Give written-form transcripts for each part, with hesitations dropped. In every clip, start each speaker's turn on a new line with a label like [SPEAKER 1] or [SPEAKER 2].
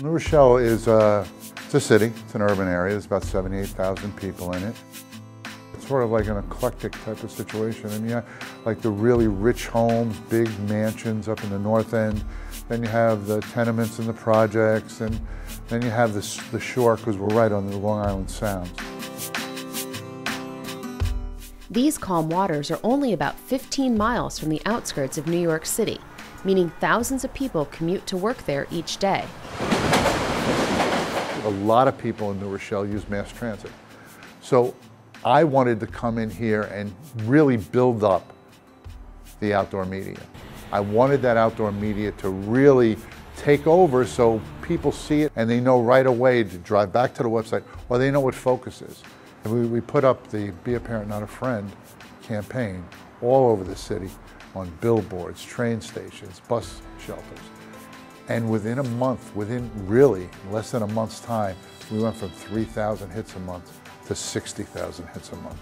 [SPEAKER 1] New Rochelle is it's a city, it's an urban area, there's about 78,000 people in it. It's sort of like an eclectic type of situation. I mean, yeah, like the really rich homes, big mansions up in the north end, then you have the tenements and the projects, and then you have the shore, because we're right on the Long Island Sound.
[SPEAKER 2] These calm waters are only about 15 miles from the outskirts of New York City, meaning thousands of people commute to work there each day.
[SPEAKER 1] A lot of people in New Rochelle use mass transit. So I wanted to come in here and really build up the outdoor media. I wanted that outdoor media to really take over so people see it and they know right away to drive back to the website, or they know what Focus is. And we put up the Be a Parent, Not a Friend campaign all over the city on billboards, train stations, bus shelters. And within a month, within really less than a month's time, we went from 3,000 hits a month to 60,000 hits a month.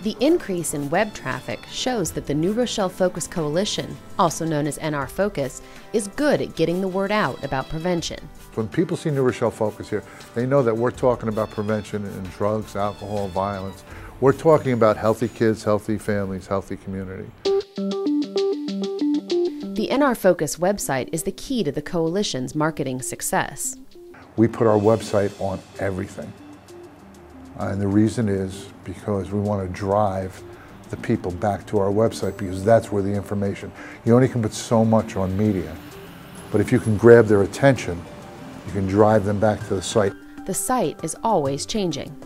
[SPEAKER 2] The increase in web traffic shows that the New Rochelle Focus Coalition, also known as NR Focus, is good at getting the word out about prevention.
[SPEAKER 1] When people see New Rochelle Focus here, they know that we're talking about prevention in drugs, alcohol, violence. We're talking about healthy kids, healthy families, healthy community.
[SPEAKER 2] The NR Focus website is the key to the coalition's marketing success.
[SPEAKER 1] We put our website on everything. And the reason is because we want to drive the people back to our website, because that's where the information. You only can put so much on media, but if you can grab their attention, you can drive them back to the site.
[SPEAKER 2] The site is always changing.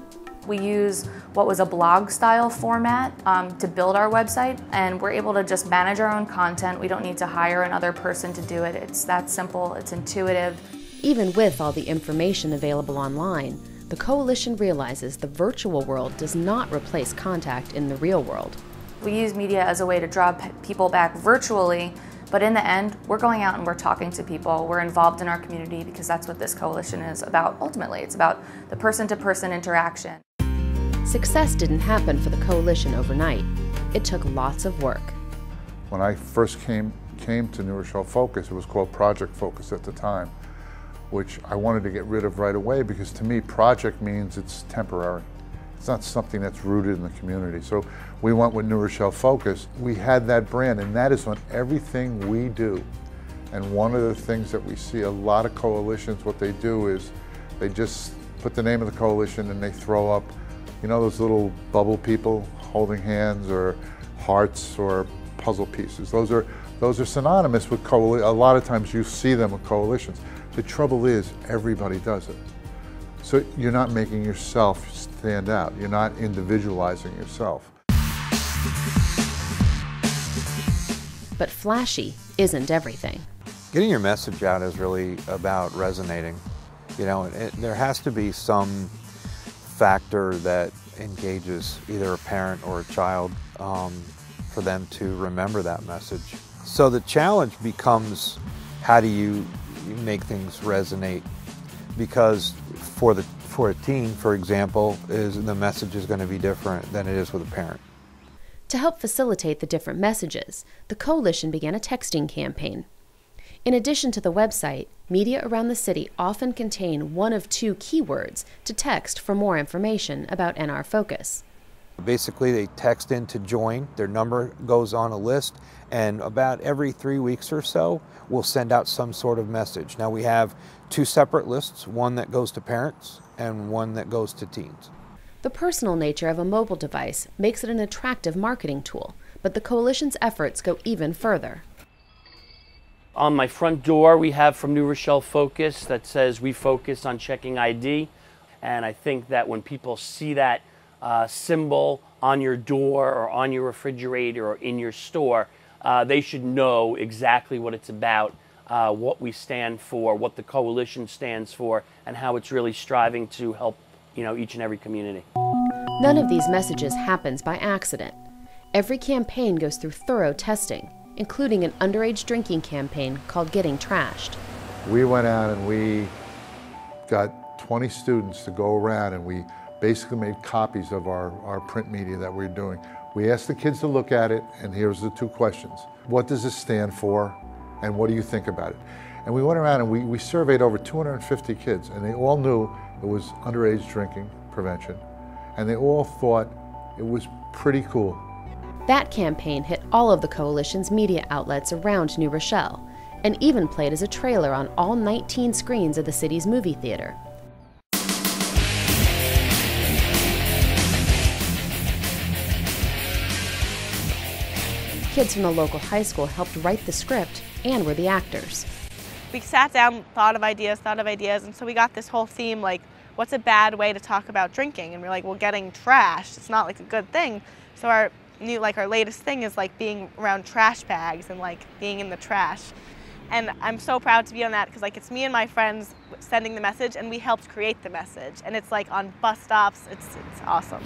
[SPEAKER 3] We use what was a blog style format to build our website, and we're able to just manage our own content. We don't need to hire another person to do it. It's that simple, it's intuitive.
[SPEAKER 2] Even with all the information available online, the coalition realizes the virtual world does not replace contact in the real world.
[SPEAKER 3] We use media as a way to draw people back virtually, but in the end, we're going out and we're talking to people. We're involved in our community, because that's what this coalition is about. Ultimately, it's about the person-to-person interaction.
[SPEAKER 2] Success didn't happen for the coalition overnight. It took lots of work.
[SPEAKER 1] When I first came to New Rochelle Focus, it was called Project Focus at the time, which I wanted to get rid of right away, because to me, project means it's temporary. It's not something that's rooted in the community. So we went with New Rochelle Focus. We had that brand, and that is on everything we do. And one of the things that we see a lot of coalitions, what they do is they just put the name of the coalition and they throw up, you know, those little bubble people holding hands, or hearts, or puzzle pieces. Those are synonymous with coalitions. A lot of times you see them with coalitions. The trouble is, everybody does it. So you're not making yourself stand out. You're not individualizing yourself.
[SPEAKER 2] But flashy isn't everything.
[SPEAKER 4] Getting your message out is really about resonating. You know, there has to be some factor that engages either a parent or a child for them to remember that message. So the challenge becomes, how do you make things resonate? Because for a teen, for example, the message is going to be different than it is with a parent.
[SPEAKER 2] To help facilitate the different messages, the coalition began a texting campaign. In addition to the website, media around the city often contain one of two keywords to text for more information about NR Focus.
[SPEAKER 4] Basically, they text in to join, their number goes on a list, and about every 3 weeks or so, we'll send out some sort of message. Now we have two separate lists, one that goes to parents and one that goes to teens.
[SPEAKER 2] The personal nature of a mobile device makes it an attractive marketing tool, but the coalition's efforts go even further.
[SPEAKER 5] On my front door, we have from New Rochelle Focus that says we focus on checking ID. And I think that when people see that symbol on your door or on your refrigerator or in your store, they should know exactly what it's about, what we stand for, what the coalition stands for, and how it's really striving to help, you know, each and every community.
[SPEAKER 2] None of these messages happens by accident. Every campaign goes through thorough testing, including an underage drinking campaign called Getting Trashed.
[SPEAKER 1] We went out and we got 20 students to go around, and we basically made copies of our print media that we're doing. We asked the kids to look at it, and here's the two questions. What does it stand for? And what do you think about it? And we went around and we surveyed over 250 kids, and they all knew it was underage drinking prevention, and they all thought it was pretty cool.
[SPEAKER 2] That campaign hit all of the coalition's media outlets around New Rochelle, and even played as a trailer on all 19 screens of the city's movie theater. Kids from the local high school helped write the script and were the actors.
[SPEAKER 6] We sat down, thought of ideas, and so we got this whole theme, like, what's a bad way to talk about drinking? And we're like, well, getting trashed, it's not like a good thing. So our latest thing is like being around trash bags and like being in the trash. And I'm so proud to be on that because like it's me and my friends sending the message, and we helped create the message. And it's like on bus stops, it's awesome.